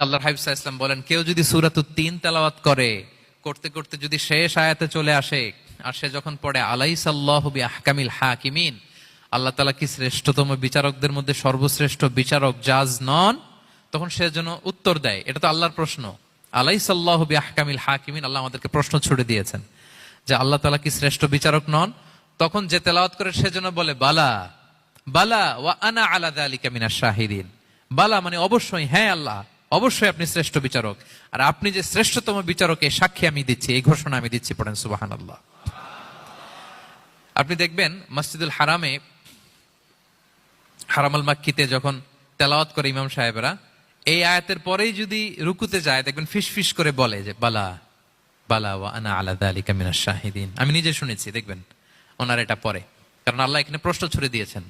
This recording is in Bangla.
আল্লাহর হাবিব সাল্লাল্লাহু আলাইহি ওয়াসাল্লাম বলেন, কেউ যদি সূরাতুত তিন তেলাওয়াত করতে করতে যদি শেষ আয়াতে চলে আসে, আর সে যখন পড়ে আলাইসাল্লাহু বিআহকামিল হাকিমিন, আল্লাহ তাআলা কি শ্রেষ্ঠতম বিচারকদের মধ্যে সর্বশ্রেষ্ঠ বিচারক জাজ নন, তখন সে যেন উত্তর দেয়, এটা তো আল্লাহর প্রশ্ন, আলাইসাল্লাহু বিআহকামিল হাকিমিন, আল্লাহ আমাদেরকে প্রশ্ন ছুড়ে দিয়েছেন যে আল্লাহ তাআলা কি শ্রেষ্ঠ বিচারক নন। তখন যে তেলাওয়াত করে সে যেন বলে বালা বালা ওয়া আনা আলা যালিকা মিনাশ শাহিদিন। বালা মানে অবশ্যই, হ্যাঁ আল্লাহ অবশ্যই আপনি শ্রেষ্ঠ বিচারক, আর আপনি যে শ্রেষ্ঠতম বিচারক এই সাক্ষী আমি দিচ্ছি, এই ঘোষণা আমি দিচ্ছি। পড়েন সুবহানাল্লাহ। আপনি দেখবেন মসজিদুল হারামে, হারামাল মাক্কিতে যখন তেলাওয়াত করে ইমাম সাহেবরা, এই আয়াতের পরেই যদি রুকুতে যায় দেখবেন ফিস ফিস করে বলে যে বালা বালা ওয়া আনা আলা যালিকা মিনাশ শাহিদিন। আমি নিজে শুনেছি, দেখবেন ওনার এটা পরে, কারণ আল্লাহ এখানে প্রশ্ন ছুড়ে দিয়েছেন।